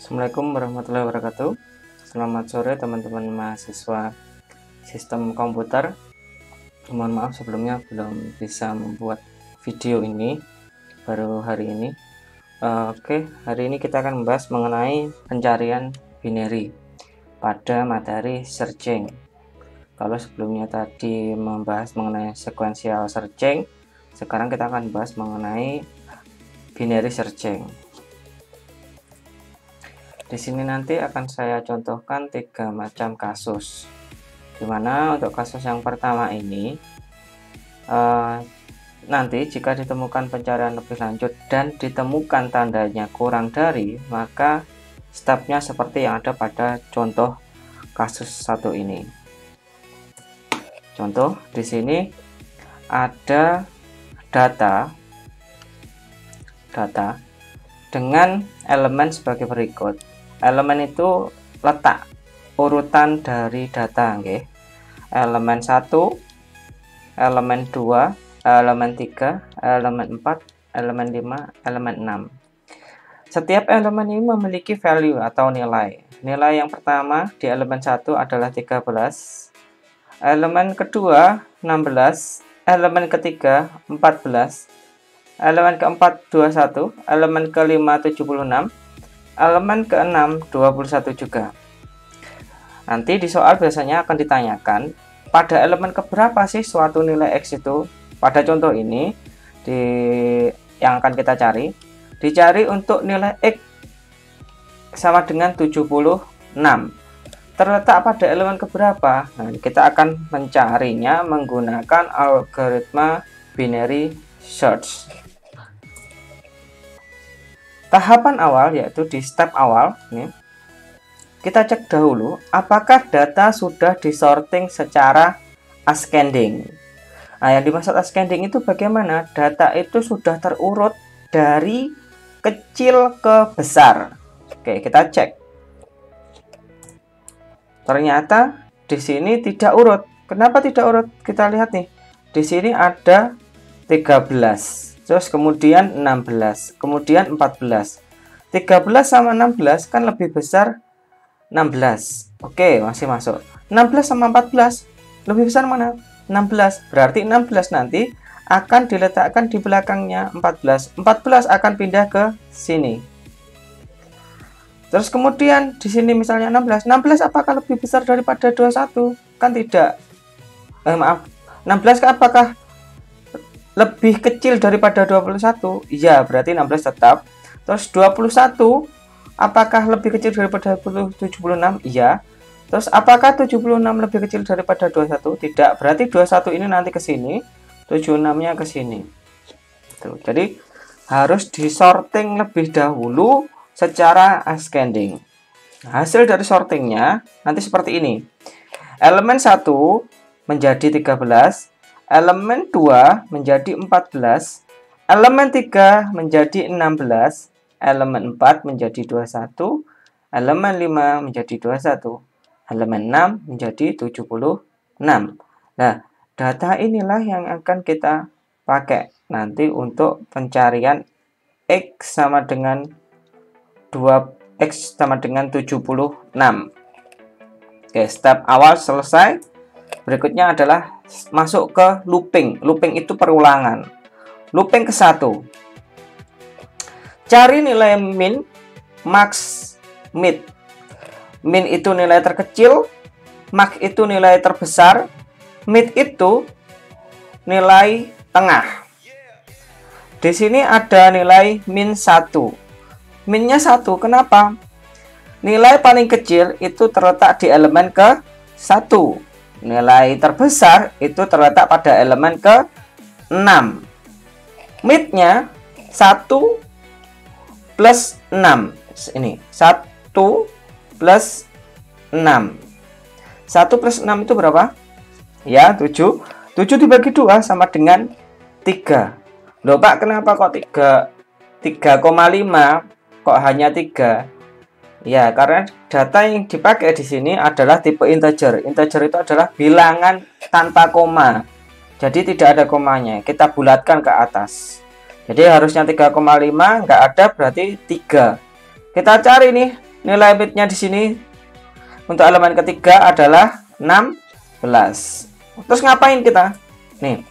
Assalamualaikum warahmatullahi wabarakatuh. Selamat sore teman-teman mahasiswa sistem komputer. Mohon maaf sebelumnya belum bisa membuat video ini, baru hari ini. Oke, hari ini kita akan membahas mengenai pencarian binary pada materi searching. Kalau sebelumnya tadi membahas mengenai sequential searching, sekarang kita akan bahas mengenai binary searching. Di sini nanti akan saya contohkan 3 macam kasus. Dimana untuk kasus yang pertama ini, nanti jika ditemukan pencarian lebih lanjut dan ditemukan tandanya kurang dari, maka stepnya seperti yang ada pada contoh kasus satu ini. Contoh di sini ada data dengan elemen sebagai berikut. Elemen itu letak urutan dari data, okay? Elemen 1, elemen 2, elemen 3, elemen 4, elemen 5, elemen 6. Setiap elemen ini memiliki value atau nilai. Nilai yang pertama di elemen 1 adalah 13, elemen kedua 16, elemen ketiga 14, elemen keempat 21, elemen kelima 76, elemen ke-6 21 juga. Nanti di soal biasanya akan ditanyakan pada elemen keberapa sih suatu nilai X itu. Pada contoh ini yang akan kita cari, dicari untuk nilai X sama dengan 76. Terletak pada elemen keberapa? Nah, kita akan mencarinya menggunakan algoritma binary search. Tahapan awal yaitu di step awal nih, kita cek dahulu apakah data sudah disorting secara ascending. Nah, yang dimaksud ascending itu bagaimana? Data itu sudah terurut dari kecil ke besar. Oke, kita cek. Ternyata di sini tidak urut. Kenapa tidak urut? Kita lihat nih. Di sini ada 13. Terus kemudian 16, kemudian 14. 13 sama 16 kan lebih besar 16. Oke, masih masuk. 16 sama 14 lebih besar mana? 16. Berarti 16 nanti akan diletakkan di belakangnya 14. 14 akan pindah ke sini. Terus kemudian di sini misalnya 16. 16 apakah lebih besar daripada 21? Kan tidak. Maaf. 16 apakah lebih kecil daripada 21? Iya, berarti 16 tetap. Terus 21 apakah lebih kecil daripada 76? Iya. Terus apakah 76 lebih kecil daripada 21? Tidak. Berarti 21 ini nanti ke sini, 76-nya ke sini. Tuh, jadi harus disorting lebih dahulu secara ascending. Hasil dari sortingnya nanti seperti ini. Elemen 1 menjadi 13, elemen 2 menjadi 14, elemen 3 menjadi 16, elemen 4 menjadi 21, elemen 5 menjadi 21, elemen 6 menjadi 76. Nah, data inilah yang akan kita pakai nanti untuk pencarian X sama dengan 2X sama dengan 76. Oke, step awal selesai. Berikutnya adalah masuk ke looping. Looping itu perulangan. Looping ke-1. Cari nilai min, max, mid. Min itu nilai terkecil, max itu nilai terbesar, mid itu nilai tengah. Di sini ada nilai min 1. Minnya 1, kenapa? Nilai paling kecil itu terletak di elemen ke-1. Nilai terbesar itu terletak pada elemen ke-6. Midnya 1 plus 6. Ini 1 plus 6. 1 plus 6 itu berapa? Ya, 7. 7 dibagi 2 sama dengan 3. Loh Pak, kenapa kok 3,5 kok hanya 3? Ya, karena data yang dipakai di sini adalah tipe integer. Integer itu adalah bilangan tanpa koma. Jadi tidak ada komanya. Kita bulatkan ke atas. Jadi harusnya 3,5 nggak ada, berarti 3. Kita cari nih nilai midnya di sini untuk elemen ketiga adalah 16. Terus ngapain kita? Nih.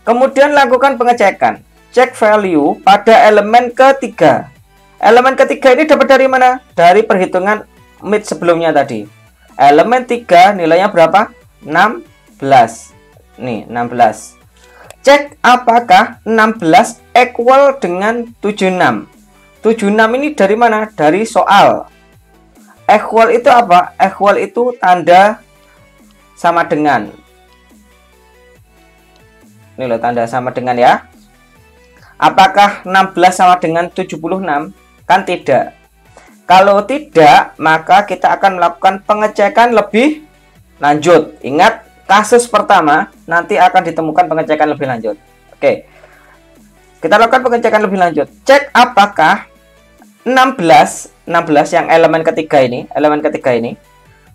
Kemudian lakukan pengecekan. Cek value pada elemen ketiga. Elemen ketiga ini dapat dari mana? Dari perhitungan mid sebelumnya tadi. Elemen 3 nilainya berapa? 16. Nih, 16. Cek apakah 16 equal dengan 76. 76 ini dari mana? Dari soal. Equal itu apa? Equal itu tanda sama dengan. Ini loh tanda sama dengan ya. Apakah 16 sama dengan 76? Kan tidak. Kalau tidak, maka kita akan melakukan pengecekan lebih lanjut. Ingat, kasus pertama nanti akan ditemukan pengecekan lebih lanjut. Oke. Kita lakukan pengecekan lebih lanjut. Cek apakah 16 yang elemen ketiga ini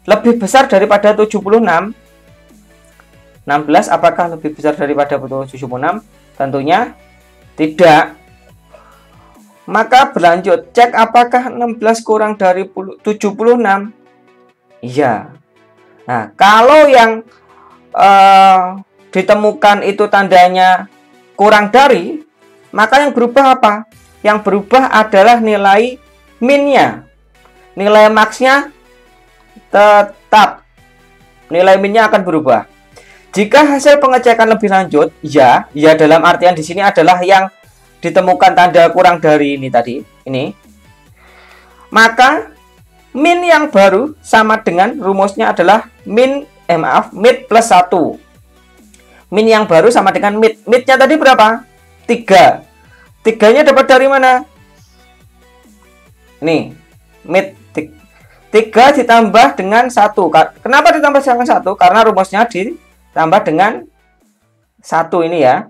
lebih besar daripada 76. 16 apakah lebih besar daripada 76? Tentunya tidak. Maka berlanjut, cek apakah 16 kurang dari 76? Iya. Nah, kalau yang ditemukan itu tandanya kurang dari, maka yang berubah apa? Yang berubah adalah nilai minnya. Nilai maxnya tetap. Nilai minnya akan berubah. Jika hasil pengecekan lebih lanjut, ya dalam artian di sini adalah yang ditemukan tanda kurang dari ini tadi, ini. Maka min yang baru sama dengan rumusnya adalah mid plus 1. Min yang baru sama dengan mid. Midnya tadi berapa? 3. 3-nya dapat dari mana? Nih, mid 3 ditambah dengan 1. Kenapa ditambah dengan 1? Karena rumusnya ditambah dengan 1 ini ya.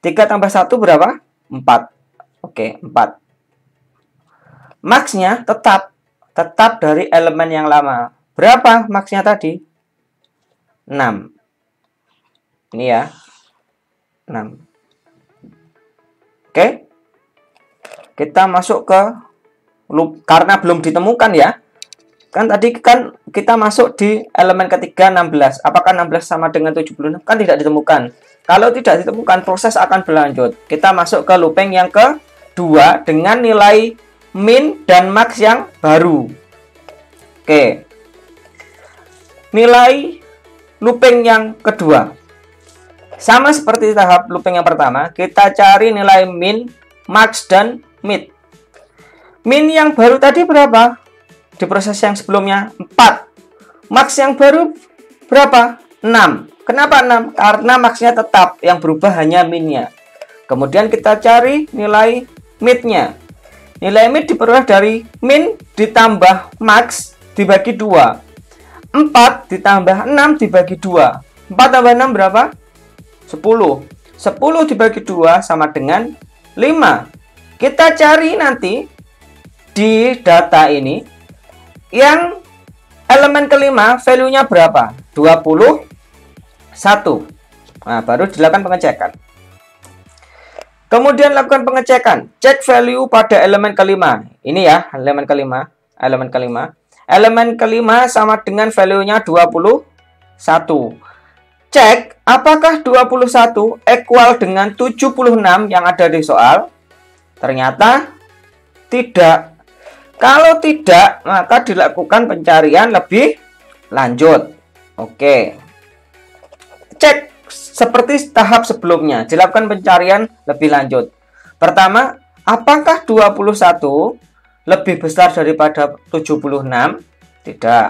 3 tambah 1 berapa? 4. Oke, 4. Max-nya tetap dari elemen yang lama. Berapa max-nya tadi? 6. Ini ya. 6. Oke. Kita masuk ke loop karena belum ditemukan ya. Kan tadi kan kita masuk di elemen ketiga 16. Apakah 16 sama dengan 76? Kan tidak ditemukan. Kalau tidak ditemukan, proses akan berlanjut. Kita masuk ke looping yang kedua dengan nilai min dan max yang baru. Oke. Nilai looping yang kedua. Sama seperti tahap looping yang pertama, kita cari nilai min, max, dan mid. Min yang baru tadi berapa? Di proses yang sebelumnya 4. Max yang baru berapa? 6. Kenapa 6? Karena max-nya tetap, yang berubah hanya min-nya. Kemudian kita cari nilai mid-nya. Nilai mid diperoleh dari min ditambah max dibagi 2. 4 ditambah 6 dibagi 2. 4 tambah 6 berapa? 10. 10 dibagi 2 sama dengan 5. Kita cari nanti di data ini yang elemen kelima value-nya berapa? 21. Nah, baru dilakukan pengecekan. Kemudian lakukan pengecekan. Cek value pada elemen kelima. Ini ya, elemen kelima. Elemen kelima sama dengan value-nya 21. Cek apakah 21 equal dengan 76 yang ada di soal. Ternyata tidak. Kalau tidak, maka dilakukan pencarian lebih lanjut. Oke. Cek seperti tahap sebelumnya, dilakukan pencarian lebih lanjut. Pertama, apakah 21 lebih besar daripada 76? Tidak.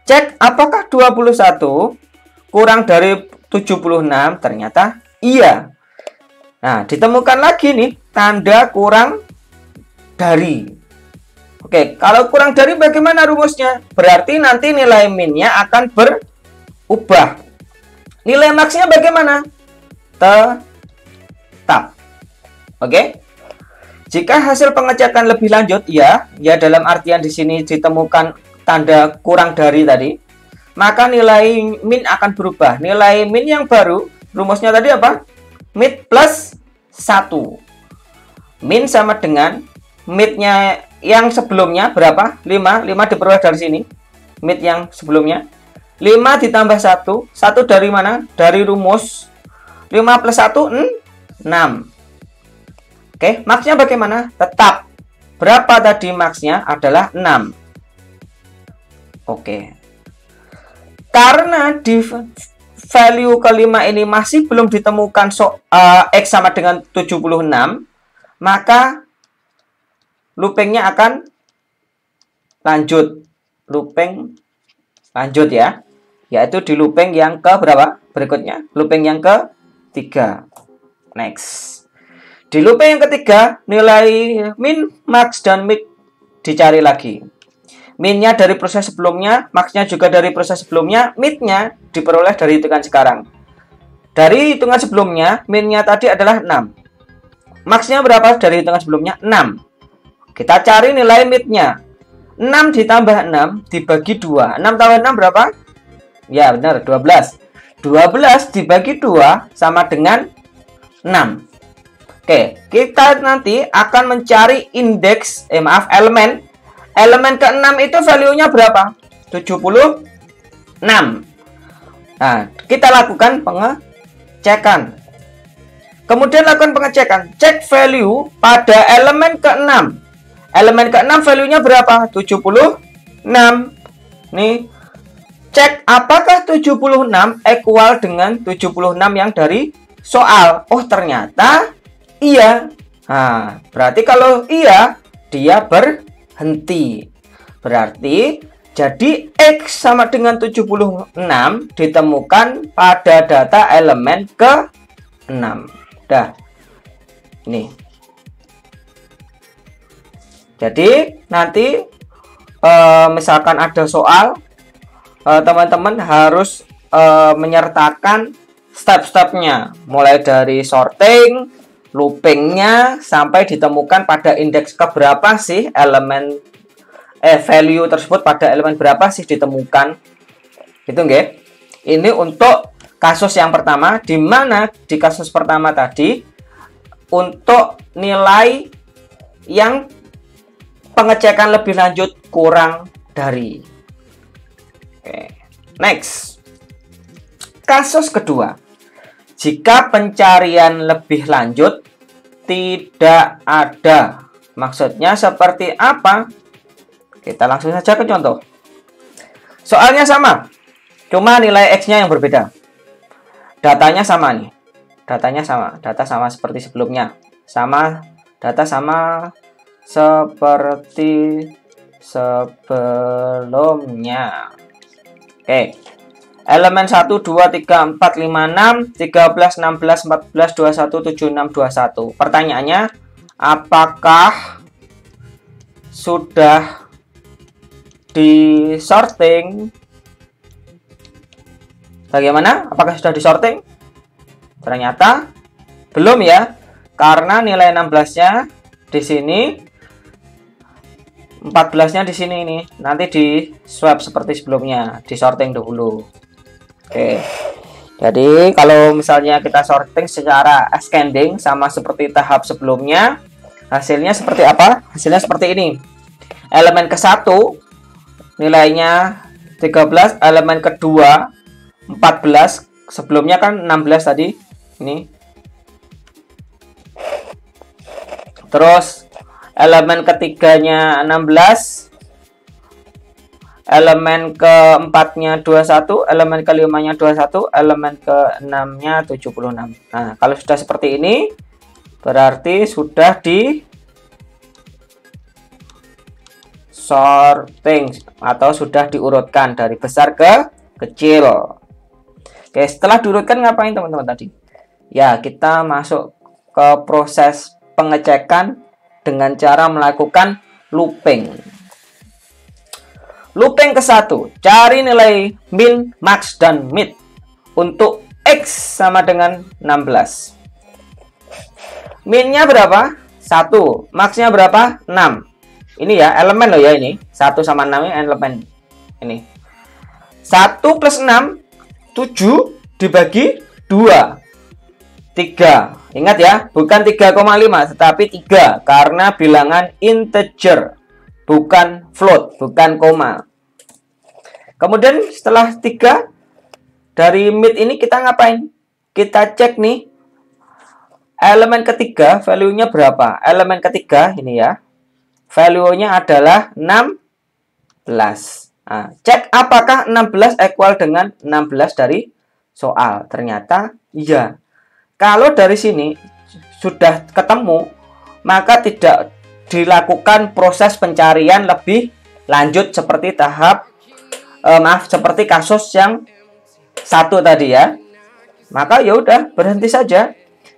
Cek apakah 21 kurang dari 76? Ternyata iya. Nah, ditemukan lagi nih tanda kurang dari. Oke, kalau kurang dari bagaimana rumusnya? Berarti nanti nilai min-nya akan berubah. Nilai max-nya bagaimana? Tetap. Oke. Jika hasil pengecekan lebih lanjut, ya dalam artian di sini ditemukan tanda kurang dari tadi, maka nilai min akan berubah. Nilai min yang baru, rumusnya tadi apa? Mid plus 1. Min sama dengan mid-nya yang sebelumnya berapa? 5 diperoleh dari sini. Mid yang sebelumnya 5 ditambah 1 dari mana? Dari rumus 5 plus 1 6. Oke, maksnya bagaimana? Tetap. Berapa tadi maksnya? Adalah 6. Oke. Karena di value kelima ini masih belum ditemukan X sama dengan 76, maka loopingnya akan lanjut. Looping lanjut ya. Yaitu di looping yang ke berapa? Berikutnya. Looping yang ke-3. Next. Di looping yang ketiga, nilai min, max, dan mid dicari lagi. Minnya dari proses sebelumnya, maxnya juga dari proses sebelumnya, midnya diperoleh dari hitungan sekarang. Dari hitungan sebelumnya, minnya tadi adalah 6. Maxnya berapa dari hitungan sebelumnya? 6. Kita cari nilai midnya. 6 ditambah 6 dibagi 2. 6 tambah 6 berapa? Ya benar, 12. 12 dibagi 2 sama dengan 6. Oke, kita nanti akan mencari indeks, elemen. Elemen ke-6 itu value-nya berapa? 76. Nah, kita lakukan pengecekan. Kemudian lakukan pengecekan. Cek value pada elemen ke-6. Elemen ke-6 value-nya berapa? 76. Nih, cek apakah 76 equal dengan 76 yang dari soal. Oh, ternyata iya. Nah, berarti kalau iya, dia berhenti. Berarti jadi X sama dengan 76 ditemukan pada data elemen ke-6. Dah. Nih. Jadi nanti misalkan ada soal, teman-teman harus menyertakan step-stepnya, mulai dari sorting, loopingnya, sampai ditemukan pada indeks keberapa sih elemen value tersebut, pada elemen berapa sih ditemukan. Itu nggih. Ini untuk kasus yang pertama, di mana di kasus pertama tadi untuk nilai yang pengecekan lebih lanjut kurang dari. Oke. Next. Kasus kedua. Jika pencarian lebih lanjut tidak ada. Maksudnya seperti apa? Kita langsung saja ke contoh. Soalnya sama. Cuma nilai X-nya yang berbeda. Datanya sama nih. Datanya sama. Data sama seperti sebelumnya. Data sama seperti sebelumnya. Oke. Elemen 1, 2, 3, 4, 5, 6, 13, 16, 14, 21, 76, 21. Pertanyaannya, apakah sudah di sorting? Bagaimana? Apakah sudah di sorting? Ternyata belum ya. Karena nilai 16-nya di sini, 14-nya di sini nih. Nanti di swap seperti sebelumnya, di sorting dulu. Oke. Jadi kalau misalnya kita sorting secara ascending sama seperti tahap sebelumnya, hasilnya seperti apa? Hasilnya seperti ini. Elemen ke-1 nilainya 13, elemen kedua 14, sebelumnya kan 16 tadi. Ini. Terus elemen ketiganya 16, elemen keempatnya 21, elemen kelimanya 21, elemen keenamnya 76. Nah, kalau sudah seperti ini, berarti sudah di sorting atau sudah diurutkan dari besar ke kecil. Oke, setelah diurutkan ngapain teman-teman tadi? Ya, kita masuk ke proses pengecekan dengan cara melakukan looping. Looping ke-1, cari nilai min, max, dan mid untuk X sama dengan 16. Minnya berapa? 1. Maxnya berapa? 6. Ini ya, elemen loh ya ini. 1 sama 6 ini elemen. Ini. 1 plus 6, 7 dibagi 2. 3. Ingat ya, bukan 3,5, tetapi 3. Karena bilangan integer. bukan float, bukan koma. Kemudian setelah 3 dari mid ini kita ngapain? Kita cek nih elemen ketiga value-nya berapa. Elemen ketiga ini ya, value-nya adalah 16. Nah, cek apakah 16 equal dengan 16 dari soal. Ternyata iya. Kalau dari sini sudah ketemu, maka tidak dilakukan proses pencarian lebih lanjut seperti seperti kasus yang satu tadi ya. Maka ya udah, berhenti saja.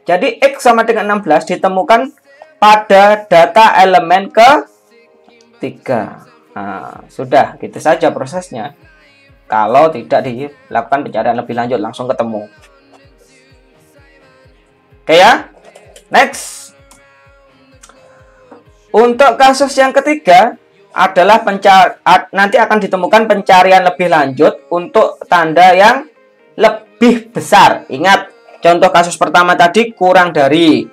Jadi X sama dengan 16 ditemukan pada data elemen ketiga. Nah, sudah gitu saja prosesnya. Kalau tidak dilakukan pencarian lebih lanjut, langsung ketemu. Oke ya. Next. Untuk kasus yang ketiga adalah nanti akan ditemukan pencarian lebih lanjut untuk tanda yang lebih besar. Ingat, contoh kasus pertama tadi kurang dari.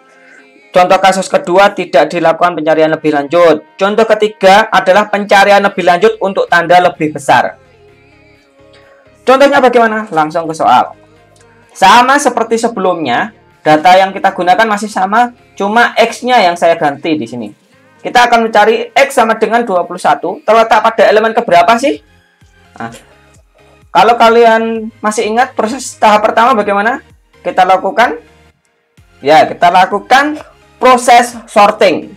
Contoh kasus kedua tidak dilakukan pencarian lebih lanjut. Contoh ketiga adalah pencarian lebih lanjut untuk tanda lebih besar. Contohnya bagaimana? Langsung ke soal. Sama seperti sebelumnya, data yang kita gunakan masih sama, cuma X-nya yang saya ganti di sini. Kita akan mencari X sama dengan 21, terletak pada elemen keberapa sih? Nah, kalau kalian masih ingat proses tahap pertama bagaimana kita lakukan? Ya, kita lakukan proses sorting.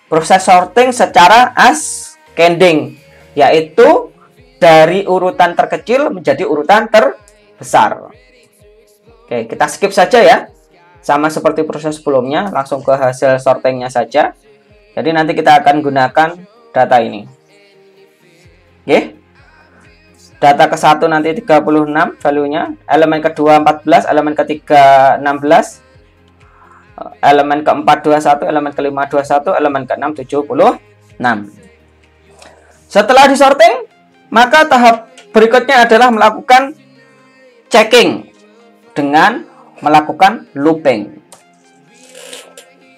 Proses sorting secara ascending, yaitu dari urutan terkecil menjadi urutan terbesar. Oke, kita skip saja ya. Sama seperti proses sebelumnya, langsung ke hasil sortingnya saja. Jadi nanti kita akan gunakan data ini. Oke. Data ke satu nanti 36 value-nya, elemen kedua 14, elemen ketiga 16, elemen keempat 21, elemen kelima 21, elemen keenam 76. Setelah disorting, maka tahap berikutnya adalah melakukan checking dengan melakukan looping.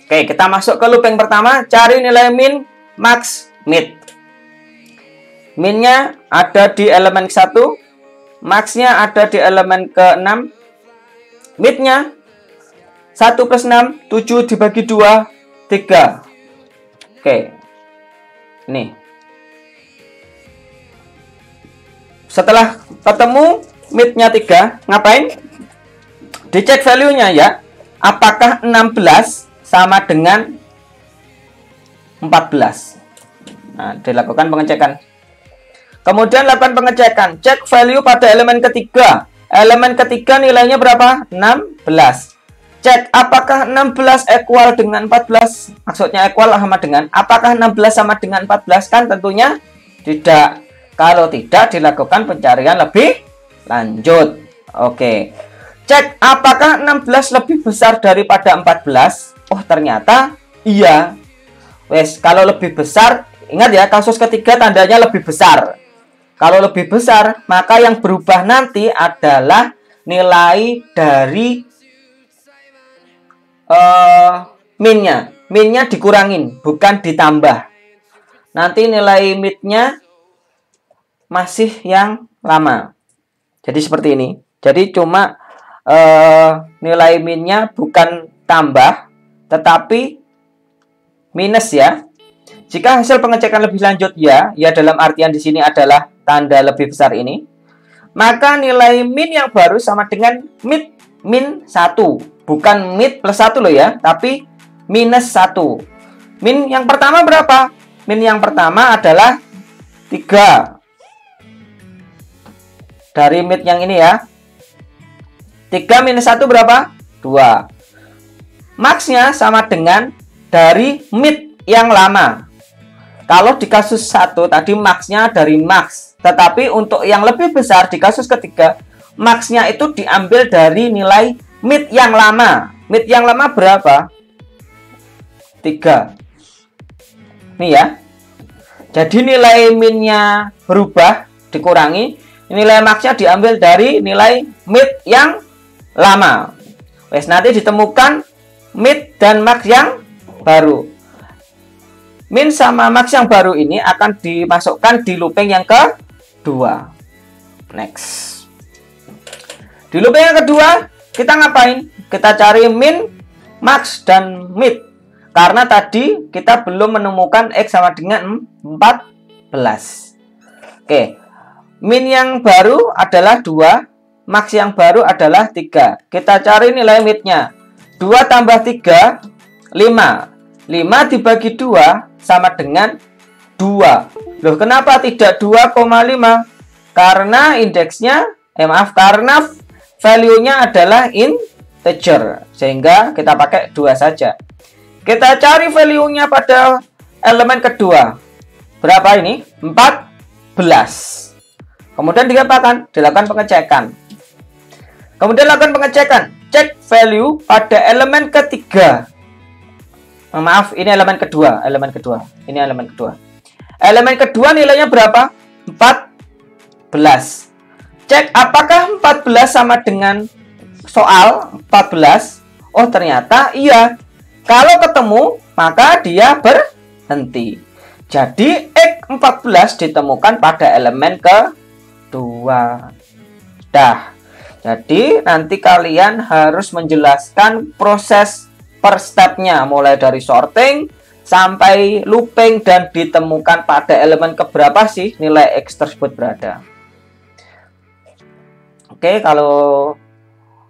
Oke, kita masuk ke looping pertama, cari nilai min, max, mid. Minnya ada di elemen ke-1, maxnya ada di elemen ke-6, midnya 1 plus 6, 7 dibagi 2, 3. Oke, ini. Setelah ketemu midnya 3, ngapain? Dicek value-nya ya. Apakah 16 sama dengan 14? Nah, dilakukan pengecekan. Kemudian lakukan pengecekan. Cek value pada elemen ketiga. Elemen ketiga nilainya berapa? 16. Cek apakah 16 equal dengan 14. Maksudnya equal sama dengan. Apakah 16 sama dengan 14? Kan tentunya tidak. Kalau tidak, dilakukan pencarian lebih lanjut. Oke. Cek apakah 16 lebih besar daripada 14. Oh, ternyata iya. Wes, kalau lebih besar, ingat ya, kasus ketiga tandanya lebih besar. Kalau lebih besar, maka yang berubah nanti adalah nilai dari minnya. Minnya dikurangin, bukan ditambah. Nanti nilai midnya masih yang lama. Jadi seperti ini. Jadi cuma nilai minnya bukan tambah, tetapi minus ya. Jika hasil pengecekan lebih lanjut ya dalam artian di sini adalah tanda lebih besar ini, maka nilai min yang baru sama dengan mid min 1. Bukan mid plus 1 loh ya, tapi minus 1. Min yang pertama berapa? Min yang pertama adalah 3. Dari mid yang ini ya. 3 minus 1 berapa? 2. Max-nya sama dengan dari mid yang lama. Kalau di kasus 1 tadi max-nya dari max. Tetapi untuk yang lebih besar di kasus ketiga, max-nya itu diambil dari nilai mid yang lama. Mid yang lama berapa? 3. Nih ya. Jadi nilai min-nya berubah, dikurangi. Nilai max-nya diambil dari nilai mid yang lama. Wes, nanti ditemukan mid dan max yang baru. min sama max yang baru ini akan dimasukkan di looping yang kedua. Next. Di looping yang kedua, kita ngapain? Kita cari min, max, dan mid. Karena tadi kita belum menemukan X sama dengan 14. Oke. Min yang baru adalah 2, max yang baru adalah 3. Kita cari nilai midnya. 2 tambah 3, 5. 5 dibagi 2 sama dengan 2. Loh, kenapa tidak 2,5? Karena indeksnya, karena value-nya adalah integer. Sehingga kita pakai 2 saja. Kita cari value-nya pada elemen kedua. Berapa ini? 14. Kemudian dilakukan pengecekan. Kemudian lakukan pengecekan. Cek value pada elemen ketiga. Maaf, ini elemen kedua. Ini elemen kedua. Elemen kedua nilainya berapa? 14. Cek apakah 14 sama dengan soal 14. Oh, ternyata iya. Kalau ketemu, maka dia berhenti. Jadi, X14 ditemukan pada elemen kedua. Dah. Jadi, nanti kalian harus menjelaskan proses per stepnya. Mulai dari sorting, sampai looping, dan ditemukan pada elemen keberapa sih nilai X tersebut berada. Oke, kalau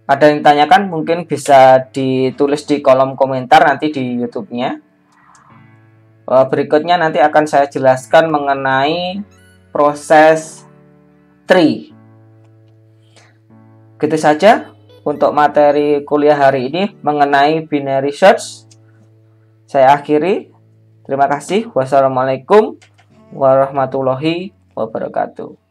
ada yang ditanyakan mungkin bisa ditulis di kolom komentar nanti di YouTube-nya. Berikutnya nanti akan saya jelaskan mengenai proses tree. Gitu saja untuk materi kuliah hari ini mengenai binary search. Saya akhiri. Terima kasih. Wassalamualaikum warahmatullahi wabarakatuh.